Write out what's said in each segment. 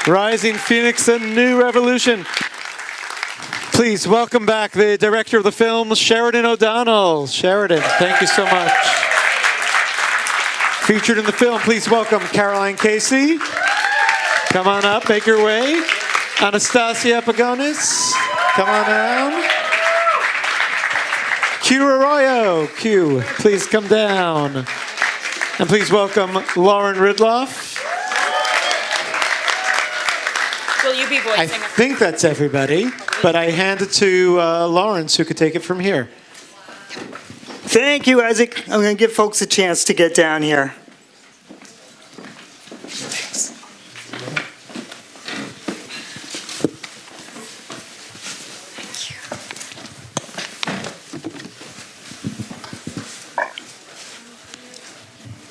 Rising Phoenix, a new revolution. Please welcome back the director of the film, Sheriden O'Donnell. Sheridan, thank you so much. Featured in the film, please welcome Caroline Casey. Come on up, make your way. Anastasia Pagonis, come on down. Arroyo, Q, please come down. And please welcome Lauren Riddloff. Will you be voicing? I think that's everybody, but I hand it to Lawrence, who could take it from here. Thank you, Isaac. I'm going to give folks a chance to get down here. Thanks.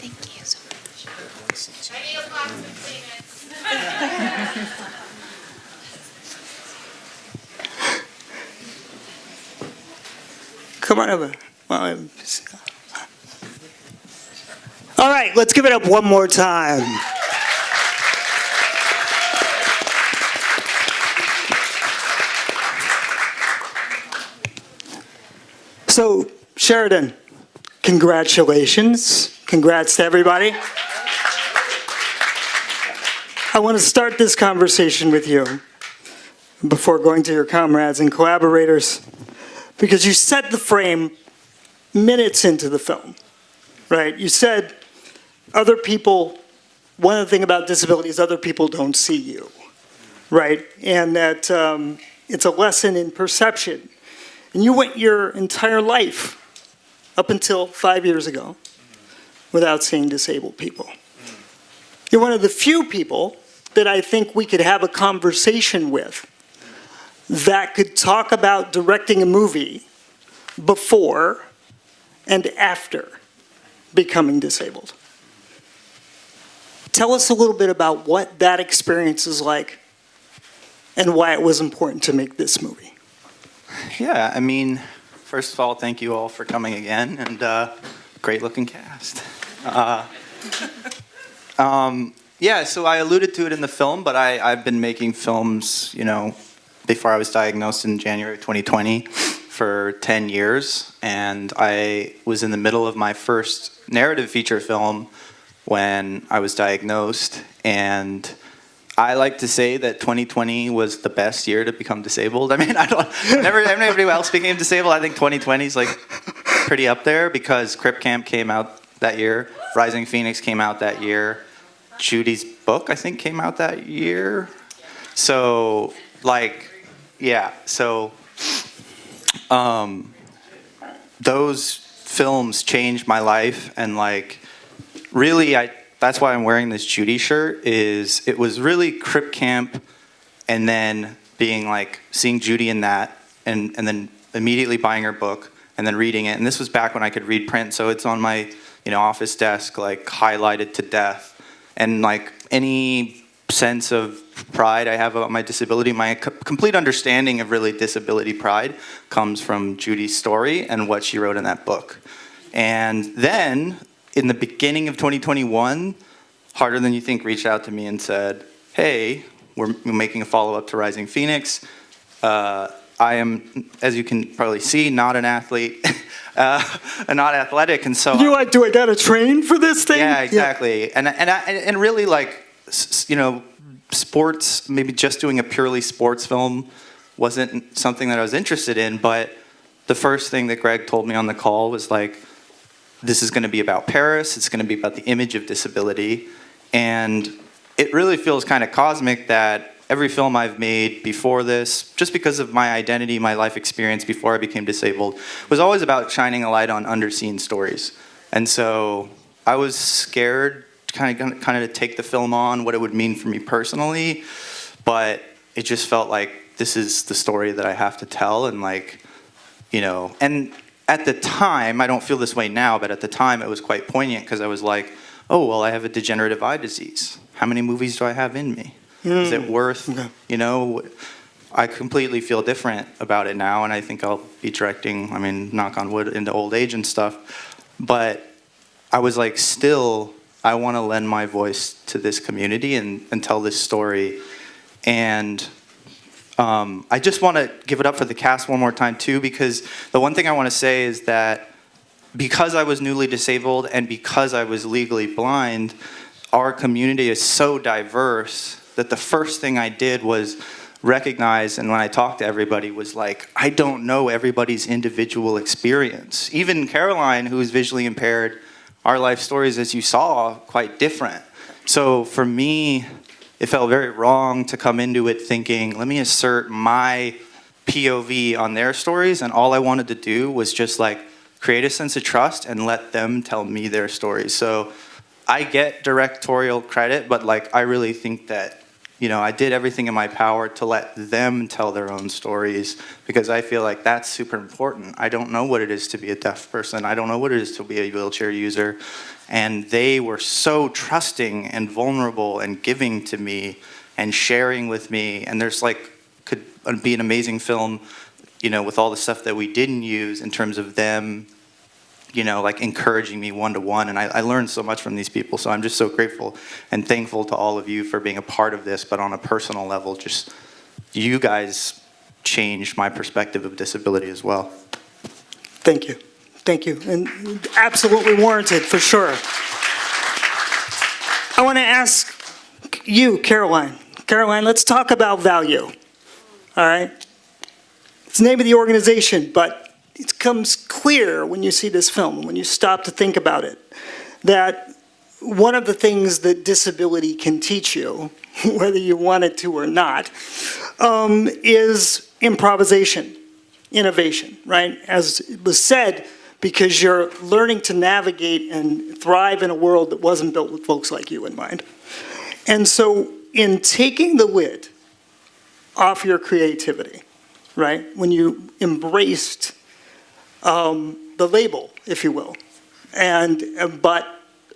Thank you so much. I need a box of Kleenex. Come on over. All right, let's give it up one more time. So, Sheridan, congratulations. Congrats to everybody. I want to start this conversation with you before going to your comrades and collaborators, because you set the frame minutes into the film, right? You said other people, one of the things about disability is other people don't see you, right? And that it's a lesson in perception. And you went your entire life, up until 5 years ago, without seeing disabled people. You're one of the few people that I think we could have a conversation with that could talk about directing a movie before and after becoming disabled. Tell us a little bit about what that experience is like and why it was important to make this movie. Yeah, I mean, first of all, thank you all for coming again, and great looking cast. Yeah, so I alluded to it in the film, but I've been making films, you know, before I was diagnosed in January 2020 for 10 years, and I was in the middle of my first narrative feature film when I was diagnosed, and I like to say that 2020 was the best year to become disabled. I mean, everybody else became disabled. I think 2020 is like pretty up there because Crip Camp came out that year, Rising Phoenix came out that year, Judy's book, I think, came out that year. So, like, yeah, so those films changed my life, and like, really, that's why I'm wearing this Judy shirt, is it was really Crip Camp, and then being like, seeing Judy in that, and then immediately buying her book, and then reading it, and this was back when I could read print, so it's on my, you know, office desk, like, highlighted to death. And like any sense of pride I have about my disability, my complete understanding of really disability pride comes from Judy's story and what she wrote in that book. And then in the beginning of 2021, Harder Than You Think reached out to me and said, hey, we're making a follow-up to Rising Phoenix. I am, as you can probably see, not an athlete, not athletic, and so You're like, do I gotta train for this thing? yeah, exactly. Yeah. And really, like, you know, sports, maybe just doing a purely sports film wasn't something that I was interested in. But the first thing that Greg told me on the call was like, this is going to be about Paris. It's going to be about the image of disability, and it really feels kind of cosmic that every film I've made before this, just because of my identity, my life experience before I became disabled, was always about shining a light on underseen stories. And so I was scared kind of to take the film on, what it would mean for me personally, but it just felt like this is the story that I have to tell, and like, you know, and at the time, I don't feel this way now, but at the time it was quite poignant because I was like, oh, well, I have a degenerative eye disease. How many movies do I have in me? Is it worth, you know, I completely feel different about it now, and I think I'll be directing, I mean, knock on wood, into old age and stuff. But I was like, still, I want to lend my voice to this community and tell this story And I just want to give it up for the cast one more time too, because the one thing I want to say is that because I was newly disabled and because I was legally blind, our community is so diverse that the first thing I did was recognize, and when I talked to everybody, was like, I don't know everybody's individual experience. Even Caroline, who is visually impaired, our life stories, as you saw, quite different. So for me, it felt very wrong to come into it thinking, let me assert my POV on their stories, and all I wanted to do was just like create a sense of trust and let them tell me their stories. So I get directorial credit, but like I really think that, you know, I did everything in my power to let them tell their own stories, because I feel like that's super important. I don't know what it is to be a deaf person. I don't know what it is to be a wheelchair user. And they were so trusting and vulnerable and giving to me and sharing with me. And there's like, could be an amazing film, you know, with all the stuff that we didn't use in terms of them, you know, like encouraging me one-to-one. And I learned so much from these people. So I'm just so grateful and thankful to all of you for being a part of this. But on a personal level, just you guys changed my perspective of disability as well. Thank you. Thank you. And absolutely warranted, for sure. I want to ask you, Caroline. Caroline, let's talk about value. All right? It's the name of the organization, but it becomes clear when you see this film, when you stop to think about it, that one of the things that disability can teach you, whether you want it to or not, is improvisation, innovation, right? As it was said, because you're learning to navigate and thrive in a world that wasn't built with folks like you in mind. And so in taking the lid off your creativity, right, when you embraced the label, if you will, but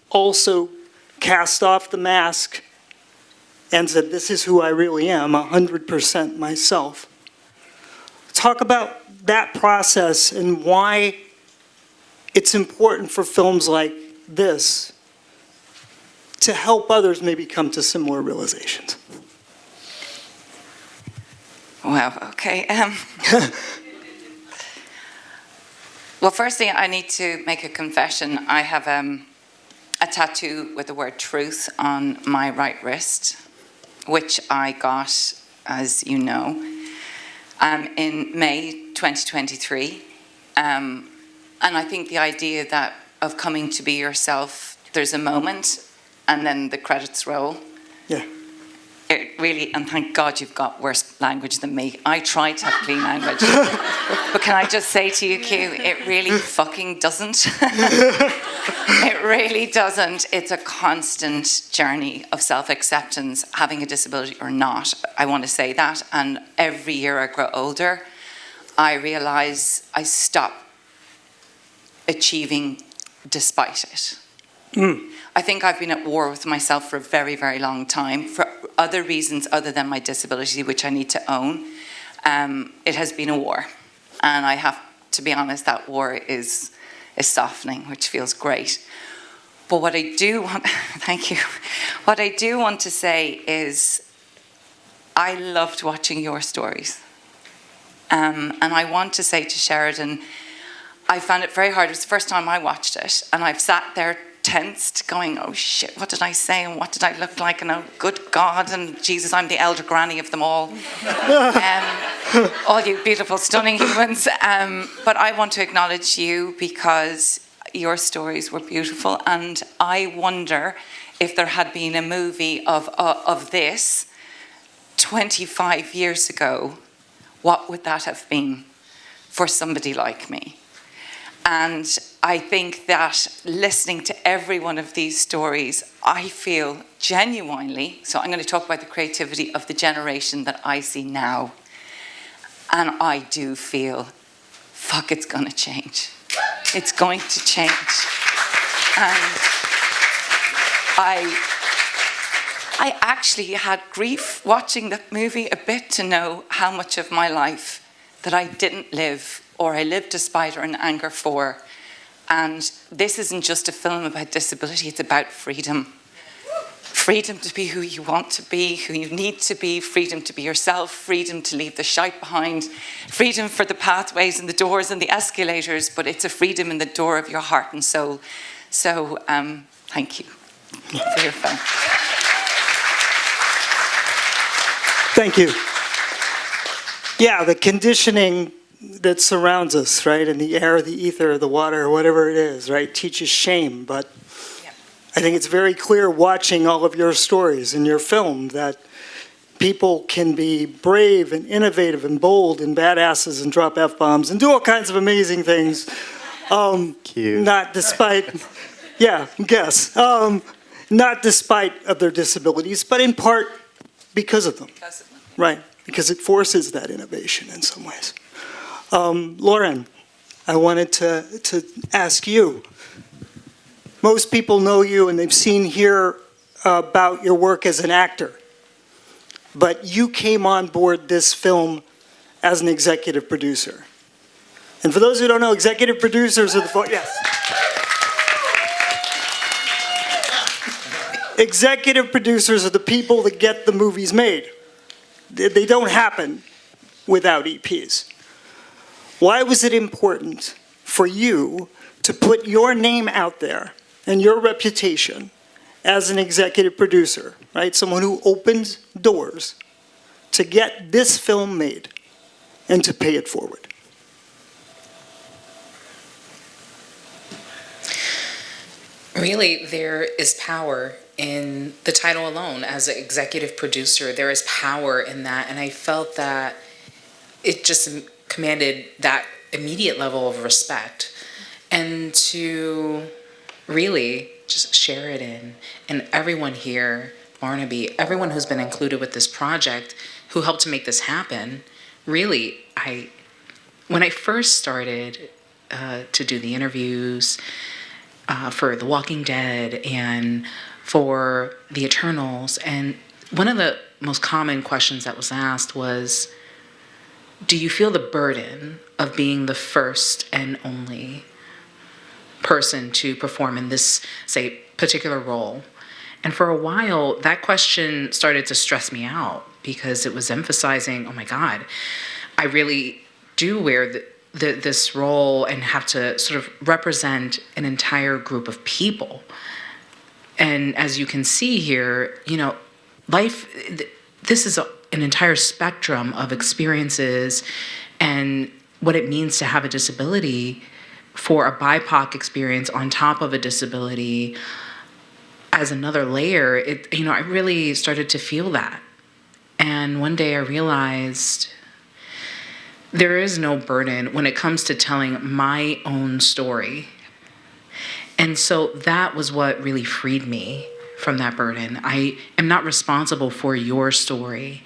also cast off the mask and said, this is who I really am, 100% myself. Talk about that process and why it's important for films like this to help others maybe come to similar realizations. Wow, okay. Well, firstly, I need to make a confession. I have a tattoo with the word truth on my right wrist, which I got, as you know, in May 2023. And I think the idea that of coming to be yourself, there's a moment and then the credits roll. Yeah. It really, and thank God you've got worse language than me. I try to have clean language. But can I just say to you, Q, it really fucking doesn't. It really doesn't. It's a constant journey of self-acceptance, having a disability or not. I want to say that. And every year I grow older, I realise I stop achieving despite it. I think I've been at war with myself for a very, very long time for other reasons other than my disability, which I need to own. It has been a war. And I have to be honest, that war is softening, which feels great. But what I do want, thank you. What I do want to say is I loved watching your stories. And I want to say to Sheridan, I found it very hard. It was the first time I watched it. And I've sat there tensed, going, oh shit, what did I say and what did I look like? And oh, good God, and Jesus, I'm the elder granny of them all. All you beautiful, stunning humans. But I want to acknowledge you because your stories were beautiful. And I wonder if there had been a movie of this 25 years ago, what would that have been for somebody like me? And I think that listening to every one of these stories, I feel genuinely, so I'm going to talk about the creativity of the generation that I see now. And I do feel, fuck, it's going to change. It's going to change. And I actually had grief watching the movie a bit to know how much of my life that I didn't live, or I lived despite or in anger for. And this isn't just a film about disability, it's about freedom. freedom to be who you want to be, who you need to be, freedom to be yourself, freedom to leave the shite behind, freedom for the pathways and the doors and the escalators, but it's a freedom in the door of your heart and soul. So thank you for your film. Thank you. Yeah, the conditioning that surrounds us, right, in the air, the ether, the water, whatever it is, right, teaches shame. But I think it's very clear watching all of your stories in your film that people can be brave and innovative and bold and badasses and drop F-bombs and do all kinds of amazing things. Cute. Not despite, yeah, guess. Not despite of their disabilities, but in part because of them. Right, because it forces that innovation in some ways. Lauren, I wanted to ask you. Most people know you and they've seen here about your work as an actor, but you came on board this film as an executive producer. And for those who don't know, executive producers are the yes. Executive producers are the people that get the movies made. They don't happen without EPs. Why was it important for you to put your name out there and your reputation as an executive producer, right? Someone who opens doors to get this film made and to pay it forward. Really, there is power in the title alone. As an executive producer, there is power in that, and I felt that it just commanded that immediate level of respect. And to really just Sheridan and everyone here, Barnaby, everyone who's been included with this project, who helped to make this happen, really, when I first started to do the interviews for The Walking Dead and for The Eternals, and one of the most common questions that was asked was, do you feel the burden of being the first and only person to perform in this, say, particular role? And for a while, that question started to stress me out because it was emphasizing, oh my God, I really do wear this role and have to sort of represent an entire group of people. And as you can see here, you know, life, this is an entire spectrum of experiences and what it means to have a disability, for a BIPOC experience on top of a disability as another layer. I really started to feel that. And one day I realized there is no burden when it comes to telling my own story. And so that was what really freed me from that burden. I am not responsible for your story,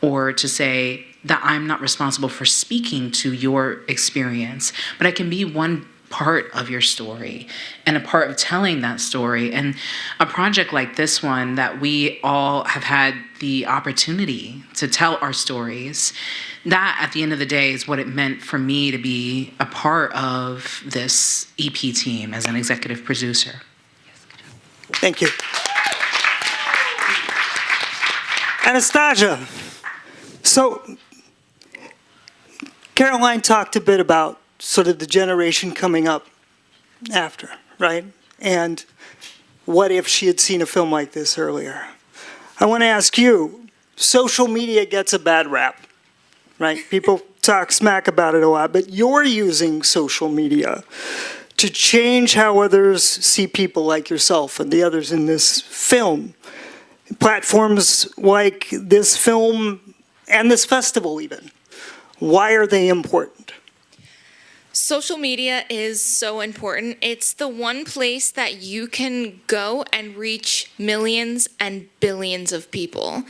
or to say that I'm not responsible for speaking to your experience, but I can be one part of your story and a part of telling that story. And a project like this one, that we all have had the opportunity to tell our stories, that at the end of the day is what it meant for me to be a part of this EP team as an executive producer. Thank you. Anastasia, so Caroline talked a bit about sort of the generation coming up after, right? And what if she had seen a film like this earlier? I want to ask you, social media gets a bad rap, right? People talk smack about it a lot, but you're using social media to change how others see people like yourself and the others in this film. Platforms like this film and this festival even. Why are they important? Social media is so important. It's the one place that you can go and reach millions and billions of people.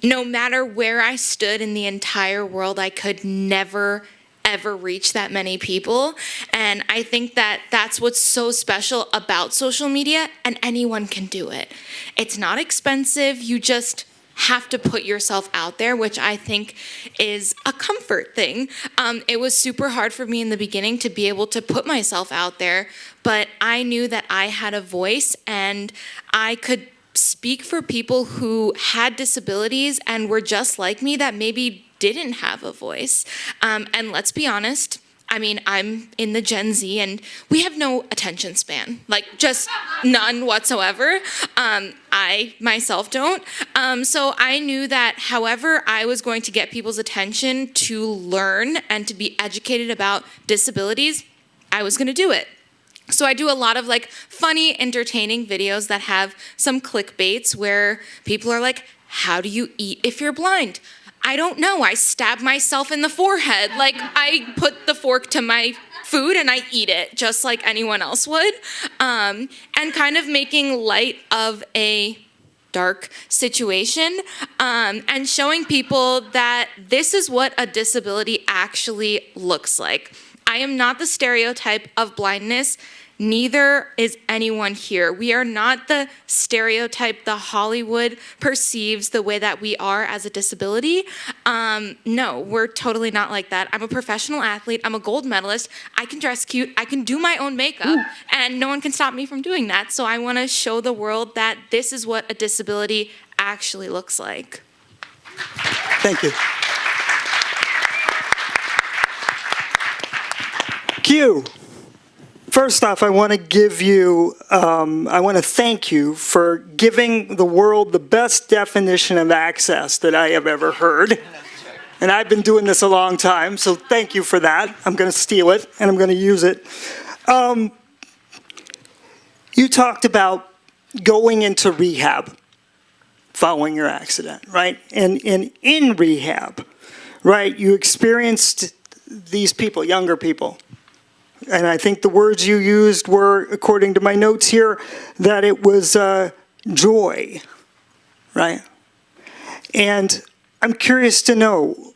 No matter where I stood in the entire world, I could never ever reach that many people. And I think that that's what's so special about social media, and anyone can do it. It's not expensive. You just have to put yourself out there, which I think is a comfort thing. It was super hard for me in the beginning to be able to put myself out there, but I knew that I had a voice and I could speak for people who had disabilities and were just like me that maybe didn't have a voice. And let's be honest, I mean, I'm in the Gen Z and we have no attention span, like just none whatsoever. I myself don't. So I knew that however I was going to get people's attention to learn and to be educated about disabilities, I was going to do it. So I do a lot of like funny, entertaining videos that have some clickbaits where people are like, how do you eat if you're blind? I don't know. I stab myself in the forehead. Like I put the fork to my food and I eat it just like anyone else would. And kind of making light of a dark situation and showing people that this is what a disability actually looks like. I am not the stereotype of blindness. Neither is anyone here. We are not the stereotype the Hollywood perceives the way that we are as a disability. No, we're totally not like that. I'm a professional athlete. I'm a gold medalist. I can dress cute. I can do my own makeup. And no one can stop me from doing that. So I want to show the world that this is what a disability actually looks like. Thank you. Q. First off, I want to thank you for giving the world the best definition of access that I have ever heard. And I've been doing this a long time, so thank you for that. I'm going to steal it, and I'm going to use it. You talked about going into rehab following your accident, right? And in rehab, right, you experienced these people, younger people. And I think the words you used were, according to my notes here, that it was joy, right? And I'm curious to know,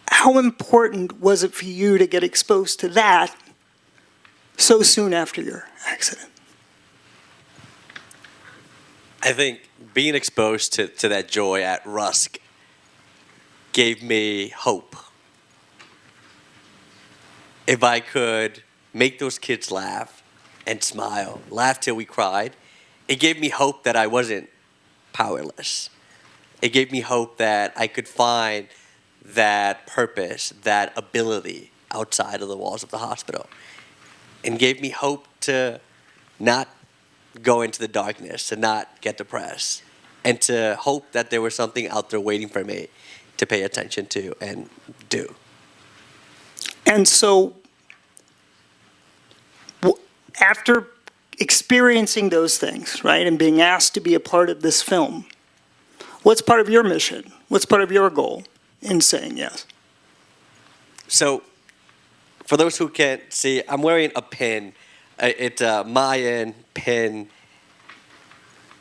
how important was it for you to get exposed to that so soon after your accident? I think being exposed to that joy at Rusk gave me hope. If I could make those kids laugh and smile, laugh till we cried, it gave me hope that I wasn't powerless. It gave me hope that I could find that purpose, that ability outside of the walls of the hospital. And gave me hope to not go into the darkness, to not get depressed, and to hope that there was something out there waiting for me to pay attention to and do. And so, after experiencing those things, right, and being asked to be a part of this film, what's part of your mission? What's part of your goal in saying yes? So, for those who can't see, I'm wearing a pin. It's a Mayan pin.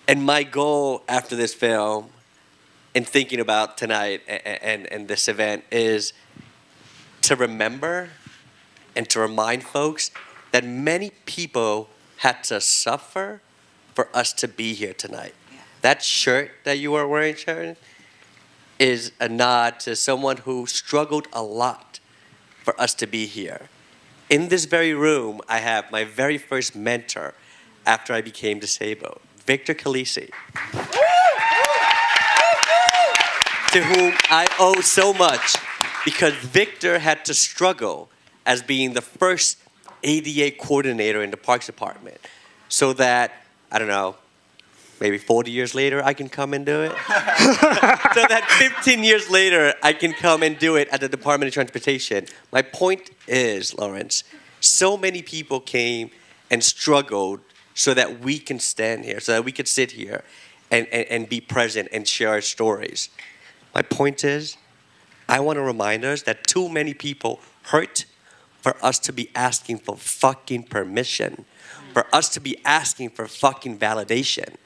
And my goal after this film, and thinking about tonight and this event, is to remember and to remind folks that many people had to suffer for us to be here tonight. Yeah. That shirt that you are wearing, Sheridan, is a nod to someone who struggled a lot for us to be here. In this very room, I have my very first mentor after I became disabled, Victor Khaleesi, to whom I owe so much, because Victor had to struggle as being the first ADA coordinator in the Parks Department, so that, I don't know, maybe 40 years later I can come and do it. So that 15 years later I can come and do it at the Department of Transportation. My point is, Lawrence, so many people came and struggled so that we can stand here, so that we could sit here and be present and share our stories. My point is, I want to remind us that too many people hurt for us to be asking for fucking permission, for us to be asking for fucking validation.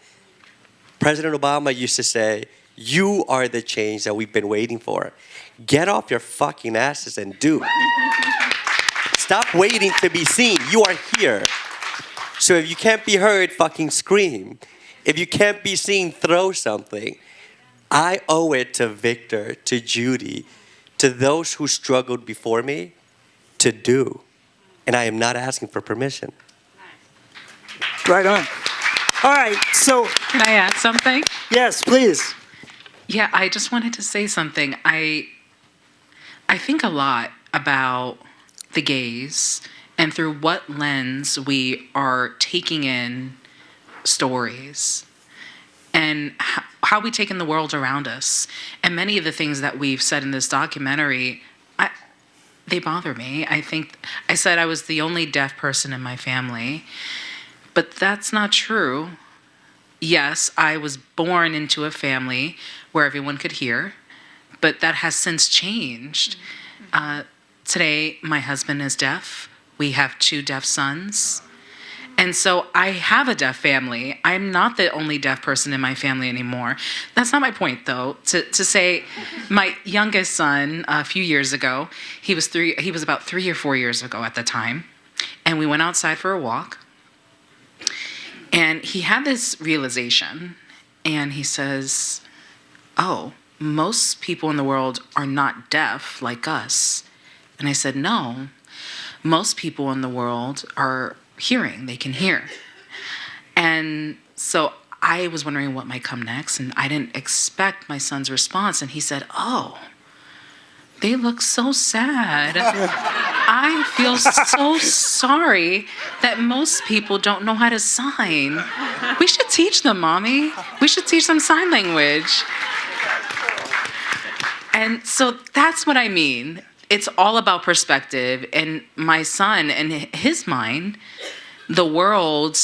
President Obama used to say, you are the change that we've been waiting for. Get off your fucking asses and do. Stop waiting to be seen. You are here. So if you can't be heard, fucking scream. If you can't be seen, throw something. I owe it to Victor, to Judy, to those who struggled before me, to do. And I am not asking for permission. Right on. All right, so, Can I add something? yes, please. Yeah, I just wanted to say something. I think a lot about the gaze and through what lens we are taking in stories and how we take in the world around us. And many of the things that we've said in this documentary, they bother me. I think I said I was the only deaf person in my family, but that's not true. Yes, I was born into a family where everyone could hear, but that has since changed. Today, my husband is deaf. We have 2 deaf sons. And so I have a deaf family. I'm not the only deaf person in my family anymore. That's not my point, though. To say my youngest son, a few years ago, he was about 3 or 4 years ago at the time, and we went outside for a walk. And he had this realization, and he says, oh, most people in the world are not deaf like us. And I said, no, most people in the world are hearing, they can hear. And so I was wondering what might come next, and I didn't expect my son's response. And he said, oh, they look so sad. I feel so sorry that most people don't know how to sign. We should teach them, Mommy. We should teach them sign language. And so that's what I mean. It's all about perspective. And my son, in his mind, the world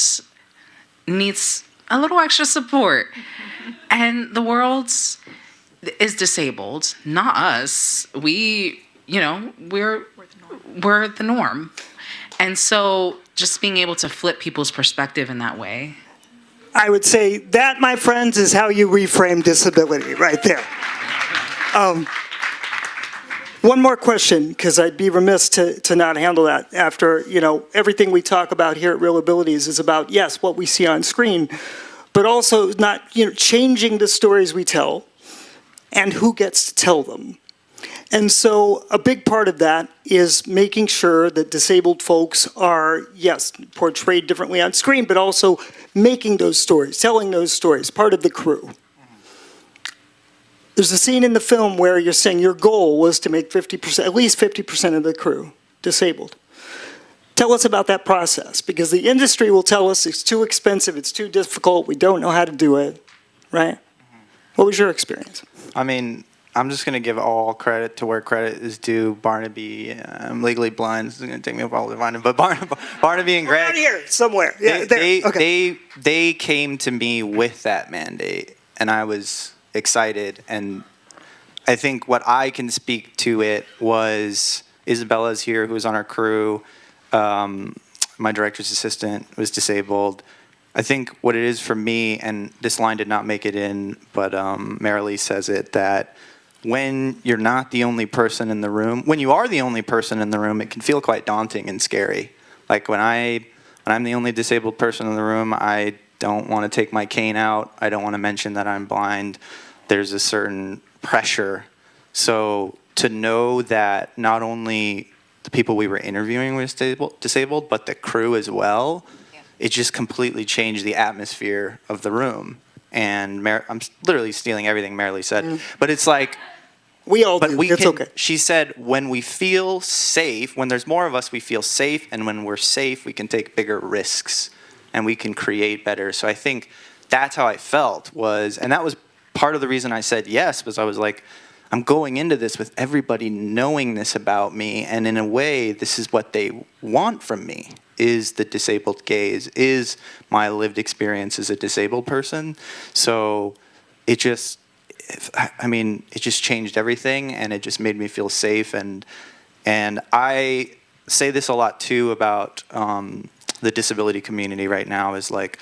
needs a little extra support. And the world is disabled, not us. We're the norm. And so just being able to flip people's perspective in that way. I would say that, my friends, is how you reframe disability right there. One more question, because I'd be remiss to not handle that after, everything we talk about here at ReelAbilities is about, yes, what we see on screen, but also not, changing the stories we tell and who gets to tell them. And so a big part of that is making sure that disabled folks are, yes, portrayed differently on screen, but also making those stories, telling those stories, part of the crew. There's a scene in the film where you're saying your goal was to make 50%, at least 50% of the crew disabled. Tell us about that process, because the industry will tell us it's too expensive, it's too difficult, we don't know how to do it, right? What was your experience? I mean, I'm just going to give all credit to where credit is due. Barnaby, I'm legally blind. This is going to take me a while to find him. But Barnaby and Greg. Right here, somewhere. Yeah, they came to me with that mandate, and I was excited. And I think what I can speak to it was Isabella's here, who was on our crew. My director's assistant was disabled. I think what it is for me, and this line did not make it in, but Marilee says it, that when you're not the only person in the room, when you are the only person in the room, it can feel quite daunting and scary. Like when I'm the only disabled person in the room, I don't want to take my cane out. I don't want to mention that I'm blind. There's a certain pressure. So to know that not only the people we were interviewing were disabled, but the crew as well, it just completely changed the atmosphere of the room. And I'm literally stealing everything Marilee said, but it's like, we all do. It's okay. She said, when we feel safe, when there's more of us, we feel safe, and when we're safe, we can take bigger risks, and we can create better. So I think that's how I felt and that was part of the reason I said yes, was I was like, I'm going into this with everybody knowing this about me, and in a way, this is what they want from me, is the disabled gaze, is my lived experience as a disabled person. So it just changed everything, and it just made me feel safe. And I say this a lot too about the disability community right now, is like,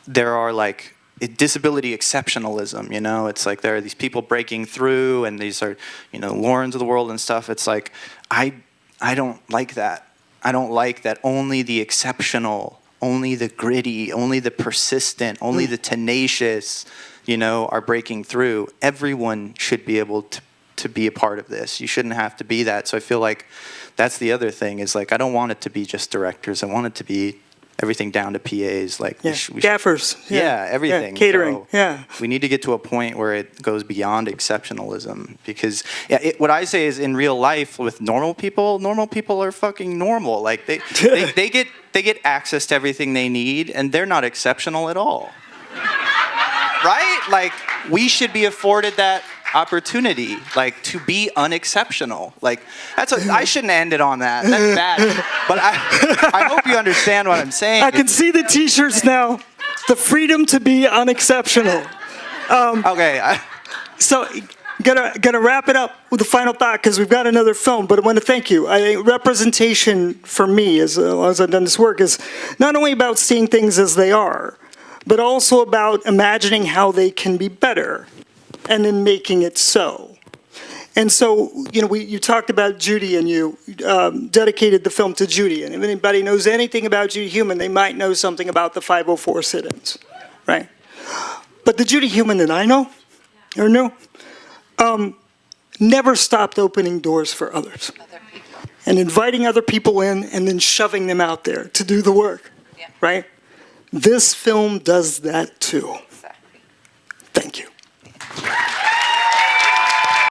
there are like, disability exceptionalism, it's like there are these people breaking through, and these are, Laurens of the world and stuff. It's like, I don't like that. I don't like that only the exceptional, only the gritty, only the persistent, only the tenacious, are breaking through. Everyone should be able to be a part of this. You shouldn't have to be that. So I feel like that's the other thing, is like, I don't want it to be just directors. I want it to be everything down to PAs. Like Yeah. Gaffers. yeah, everything. Catering. So Yeah. we need to get to a point where it goes beyond exceptionalism, because what I say is, in real life with normal people are fucking normal. Like they get access to everything they need, and they're not exceptional at all. Right? Like, we should be afforded that opportunity, like, to be unexceptional. Like, I shouldn't end it on that. That's bad. But I hope you understand what I'm saying. I can see the T-shirts now. The freedom to be unexceptional. Okay. So, gonna wrap it up with a final thought, because we've got another film. But I want to thank you. I think representation for me, as long as I've done this work, is not only about seeing things as they are, but also about imagining how they can be better, and then making it so. And so, you talked about Judy, and you dedicated the film to Judy. And if anybody knows anything about Judy Heumann, they might know something about the 504 sit-ins, right? But the Judy Heumann that I know, or knew, never stopped opening doors for others. And inviting other people in, and then shoving them out there to do the work, right? This film does that too.